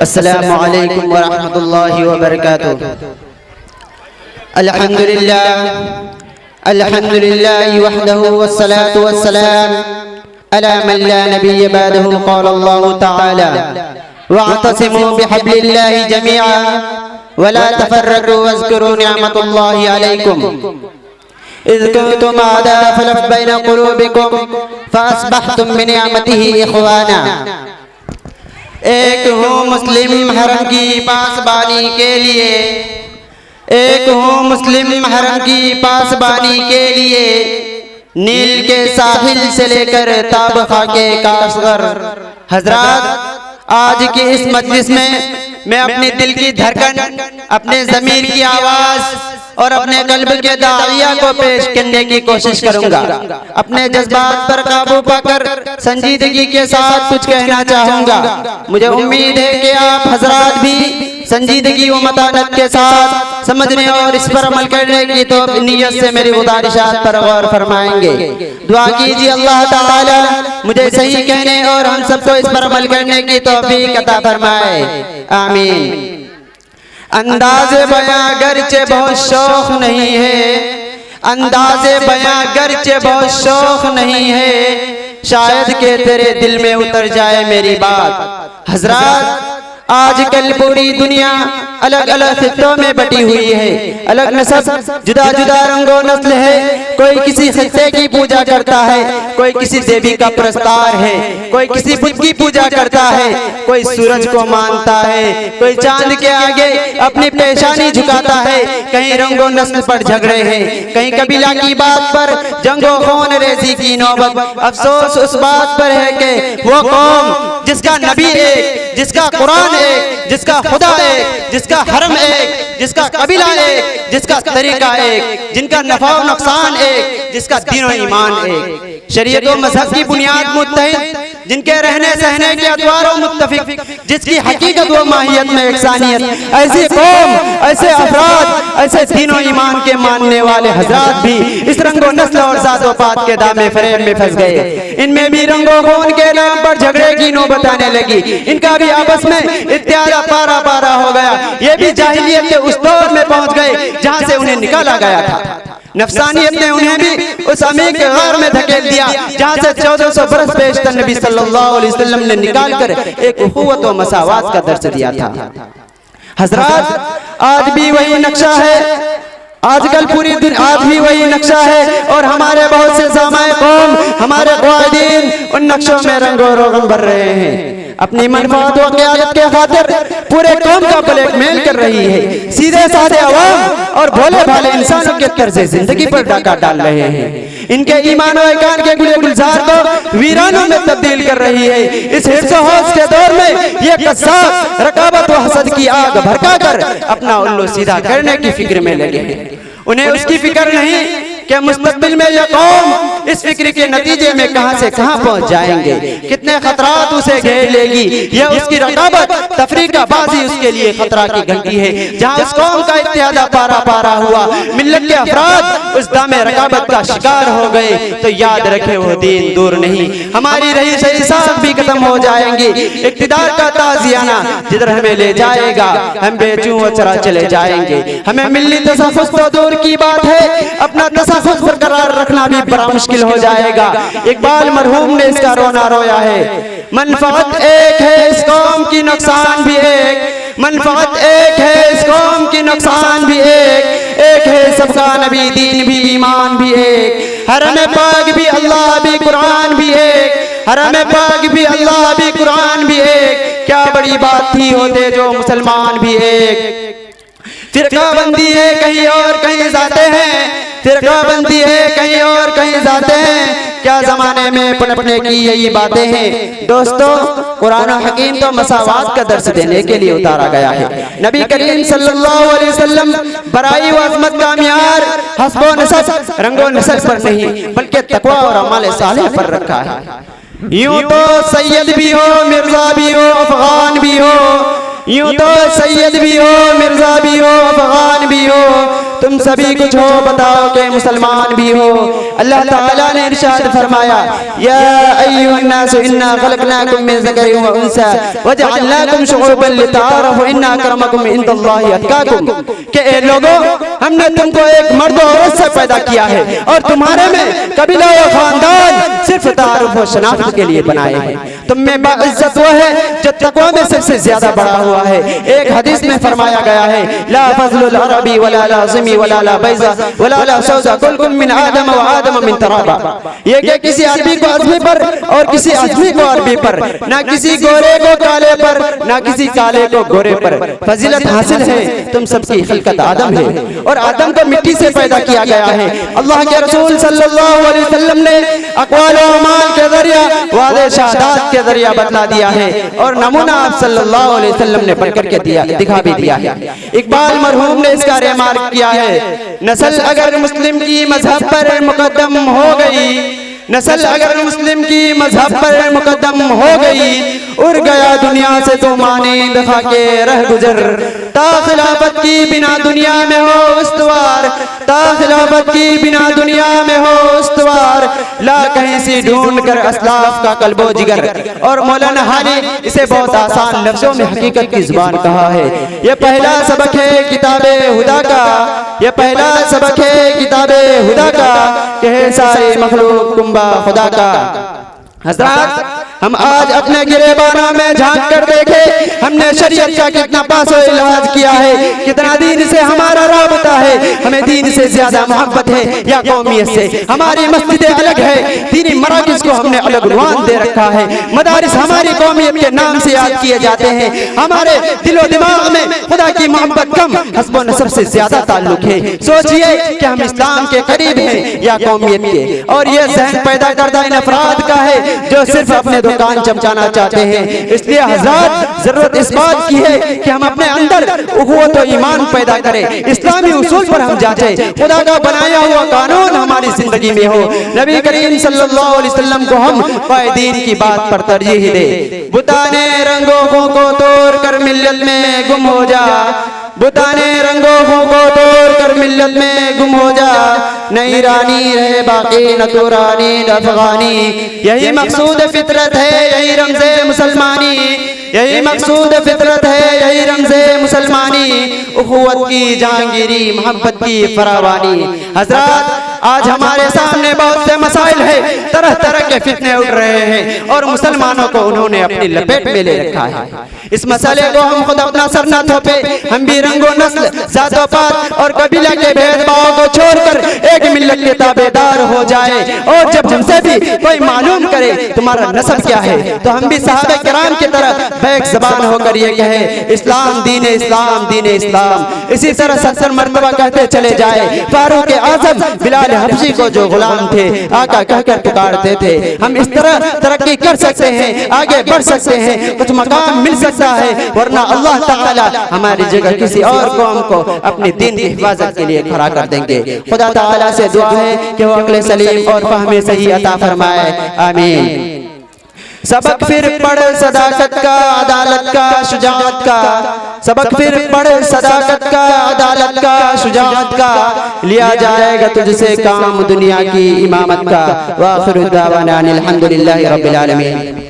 अस्सलामु अलैकुम व रहमतुल्लाहि व बरकातुहू। अल्हम्दुलिल्लाह वहदहु वस्सलातु वस्सलाम अला मन ला नबिय्य बअदहु। क़ाल अल्लाहु तआला वअतसिमू बिहब्लिल्लाहि जमीअ वला तफर्रक़ू वज़्कुरू निअमतल्लाहि अलैकुम इज़ कुन्तुम अअदाअ फ़अल्लफ़ बैन क़ुलूबिकुम फ़अस्बहतुम बिनिअमतिही इख़वाना। एक हूँ मुस्लिम हरम की पासबानी के लिए, एक हूँ मुस्लिम हरम की पासबानी के लिए, नील के साहिल से लेकर ताबखा के कासगर। हजरात, आज की इस मजलिस में मैं अपने दिल की धड़कन, अपने ज़मीर की आवाज़ और अपने कल्ब के दाइया को पेश करने की कोशिश करूंगा। अपने जज्बात पर काबू पाकर संजीदगी के साथ कुछ कहना चाहूंगा। मुझे उम्मीद है कि आप हजरात भी संजीदगी व मतानत के साथ समझने और इस पर अमल करने की तो नीयत से मेरी गुजारिशात पर गौर फरमाएंगे। दुआ कीजिए अल्लाह ताला मुझे सही कहने और हम सबको इस पर अमल करने की तौफीक अता फरमाए, आमीन। अंदाज़े बयां गरचे बहुत शौक नहीं है, अंदाज़े बयां गरचे बहुत शौक नहीं है, शायद के तेरे दिल में उतर जाए मेरी बात। हजरात, आजकल पूरी दुनिया अलग अलग खित्तों में बटी हुई है, अलग नस्ल, जुदा जुदा रंगो नस्ल है। कोई किसी खित्ते की पूजा करता है, कोई किसी देवी का प्रस्तार है, कोई किसी बुद्ध की पूजा करता है, कोई सूरज को मानता है, कोई चांद के आगे अपनी पेशानी झुकाता है। कहीं रंगो नस्ल पर झगड़े हैं, कहीं कबीला की बात पर जंगो खून रेजी की नौबत। अफसोस उस बात पर है कि वो कौम जिसका नबी एक, जिसका कुरान एक, जिसका खुदा एक, जिसका हरम एक, जिसका कबीला एक, जिसका तरीका एक, जिनका नफा व नुकसान एक, जिसका दीन व ईमान एक, शरीयत व मजहब की बुनियाद मुत्तहिद, जिनके रहने सहने के अतवार व मुत्तफिक, जिसकी हकीकत व माहियत में एकसानियत। ऐसी कौम, ऐसे अफराद, ऐसे दीन व ईमान के मानने वाले हजरात भी इस रंगो नस्ल और ज़ात पात के दामे फरेब में फंस गए। इनमें भी रंगो खून के नाम पर झगड़े की नौबत आने लगी। इनका भी आपस में इत्यादा पारा पारा हो गया। ये भी जाहिलियत के उस दौर में पहुंच गए जहां से उन्हें निकाला गया था। नफसानियत ने उन्हें भी उस अमीर के गार में धकेल दिया जहां से 1400 बरस पेशतर नबी सल्लल्लाहु अलैहि वसल्लम ने निकाल कर एक उखुवत व मसावात का दर्स दिया था। हजरात, आज भी वही नक्शा है, आजकल पूरी दुनिया आज भी वही नक्शा है और हमारे बहुत से ज़माए कौम, हमारे क़ायदीन उन नक्शों में रंगो रोगन भर रहे हैं। अपनी मनफात व क़ियादत के खातिर पूरे कौम का ब्लैकमेल कर रही है। सीधे साधे अवाम और भोले भाले इंसानों के तर्ज़े जिंदगी पर डाका डाल रहे हैं। इनके ईमान व इकान के गुले गुलजार को वीरानों में तब्दील कर रही है। इस हिर्स व हौस के दौर में ये कस्साब रकाबत व हसद की आग भड़का कर अपना उल्लू सीधा करने की फिक्र में लगे हैं। उन्हें उसकी फिक्र नहीं कि मुस्तकबिल में यह कौम इस फिक्र के नतीजे में कहां से कहां पहुंच जाएंगे, कितने खतरात उसे घेर लेगी। यह उसकी रकाबत तफरीका बाजी उसके लिए खतरा की घंटी है। जहां उस कौम का इत्यादा पारा पारा हुआ, मिल्लत के अफराद उस दामे रकाबत का शिकार हो गए, तो याद रखे वो दीन दूर नहीं। हमारी रही सही साथ भी खत्म हो जाएंगी। इक़्तिदार का ताज़ियाना जिधर हमें ले जाएगा, हम बेचूं व चरा चले जाएंगे। हमें मिल्ली तसफ़्फ़ुस तो दूर की बात है, अपना तसफ़्फ़ुस बरकरार रखना भी बड़ा मुश्किल हो जाएगा। इकबाल मरहूम ने इसका रोना रोया है। मनफ़अत एक है इस कौम की, नुकसान भी एक। मनफ़अत एक है इस कौम की, नुकसान भी एक। एक है सबका नबी, दीन भी, ईमान भी एक। हरम पाक भी, अल्लाह भी, कुरान भी एक। हरम पाक भी, अल्लाह भी, कुरान भी एक। क्या बड़ी बात थी होते जो मुसलमान भी एक। फिरका बंदी है कहीं और कहीं जाते हैं, फिरका बंदी है कहीं और कहीं जाते हैं। क्या जमाने में पनपने की यही बातें हैं। दोस्तों, कुरान हकीम तो मसावात का दर्स देने के लिए उतारा गया है। नबी करीम सल्लल्लाहु अलैहि वसल्लम बराई व अज़मत का मियार हस्बो नसब, रंगो नस्ल पर नहीं बल्कि तक़वा और अमाल सालेह पर रखा है। यूं तो सैयद भी हो, मिर्जा भी हो, अफगान भी हो, यूं तो सैयद भी हो, मिर्जा भी हो, अफगान भी हो, तुम सभी कुछ हो, बताओ के मुसलमान भी हो। अल्लाह ताला ने इरशाद फरमाया, या अय्युहन्नास इन्ना खलकनाकुम मिन ज़करिन व उन्सा वजअलनाकुम शुऊबन लितआरफू इन्ना अक्रमकुम इंदल्लाहि अतकाकुम, कि ए लोगों, हमने तुमको एक मर्द और औरत से पैदा किया है और तुम्हारे में कबीला और खानदान सिर्फ तारुफ और शनाख्त के लिए बनाए हैं। तुम में बाइज्जत वो है जो तक़वा में सबसे ज्यादा बड़ा हुआ है। एक हदीस में फरमाया गया है, ला फज़लुल अरबी वला ला ज़मी वला ला बैज़ा वला ला सौज़ा कुल्कुम मिन आदम व आदम मिन तराबा। ये कि किसी अरबी को अजमी पर और किसी अजमी को अरबी पर, ना किसी गोरे को काले पर, ना किसी काले को गोरे पर फजीलत हासिल है। तुम सबकी खिलकत आदम है और आदम को मिट्टी से पैदा किया गया है। अल्लाह के रसूल सल्लल्लाहु अलैहि वसल्लम ने अक़वाल व अमाल के जरिया वादे शहादत के जरिया बतला दिया है और नमूना आप सल्लल्लाहु अलैहि वसल्लम ने पढ़ करके दिखा भी दिया है। इकबाल मरहूम ने इसका रिमार्क किया है, नस्ल अगर मुस्लिम की मजहब पर मुकद्दम हो गई, नस्ल अगर मुस्लिम की मजहब पर मुकद्दम हो गई, उड़ गया दुनिया से तो माने दफा के रह गुजर, ता खिलाफत की बिना दुनिया में हो उस्तवार, ता खिलाफत की बिना दुनिया में हो उस्तवार, ला कहीं से ढूंढ कर असलाफ का कल्बो जिगर। और मौलाना हाली इसे बहुत आसान लफ्जों में हकीकत की जुबान कहा है। ये पहला सबक है किताबे हुदा का, ये पहला सबक है किताबे हुदा का, कहे सारे मखलूक कुंबा खुदा का। हज़रात, हम आज अपने गिरेबाना में झांक कर देखे, हमने शरीयत का कितना पासो इलाज किया है, कितना दीन से हमारा राबता है, हमें दीन से ज्यादा मोहब्बत है या कौमियत से। हमारी मस्जिदें अलग है, दीनी मराकिज़ को हमने अलग उन्वान दे रखा है, मदारिस हमारी कौमियत के नाम से याद किए जाते हैं, हमारे दिलो दिमाग में खुदा की मोहब्बत कम, हस्ब नसब से ज्यादा ताल्लुक है। सोचिए कि हम इस्लाम के करीब हैं या कौमियत के। और ये जहन पैदा करदा इन अफराद का है जो सिर्फ अपने दुकान चमकाना चाहते हैं। इसलिए हज़रात, जरूरत इस बात की है कि हम अपने अंदर उख़्वत और ईमान पैदा करें, इस्लामी उसूल पर हम जांचें, खुदा का बनाया हुआ कानून हमारी जिंदगी में हो, नबी करीम सल्लल्लाहु अलैहि वसल्लम को हम क़ायदीन की बात पर तरजीह दे। बुताने रंगों को तोड़ कर मिल्लत में गुम हो जा, बुताने रंगों को तोड़ कर मिल्लत में गुम हो जा, न ईरानी रहे बाकी न तुरानी न अफगानी, यही मकसूद फितरत है यही रमज़े मुसलमानी, यही मकसूद फितरत है यही रमज़े मुसलमानी, उख़्वत की जहांगीरी मोहब्बत की फरावानी। हज़रात, आज हमारे सामने बहुत से मसाइल है, तरह तरह के फितने उठ रहे हैं और मुसलमानों को उन्होंने अपनी लपेट में ले रखा है। इस मसले को हम खुद अपना सर न थोपे, हम भी रंगो नस्ल जातो पात और कबीला के भेदभाव को छोड़कर एक मिल्लत के ताबेदार हो जाए। और जब हमसे भी कोई मालूम करे तुम्हारा नस्ब क्या है, तो हम भी सहाबे किराम की तरह बैक ज़बान होकर ये कहे, इस्लाम दीन इस्लाम दीन इस्लाम। इसी तरह 70 मरतबा कहते चले जाए। फारूक आज़म बिलाल हबशी को जो गुलाम थे आका कहकर पुकारते थे। हम इस तरह तरक्की कर सकते हैं, आगे बढ़ सकते हैं, कुछ मकाम मिल सकता है, वरना अल्लाह ताला हमारी जगह किसी और कौम को अपनी दीन की हिफाजत के लिए खड़ा कर देंगे। खुदा ताला से दुआ है कि वो अक्ल सलीम और फहम सही अता फरमाए, आमीन। सबक फिर पढ़ सदाकत का, अदालत का, शुजाअत का, सबक फिर पढ़ सदाकत का, अदालत का, शुजाअत का, लिया जाएगा तुझसे काम दुनिया की इमामत का। व आखिरु दावाना अनिल हम्दुलिल्लाहि रब्बिल आलमीन।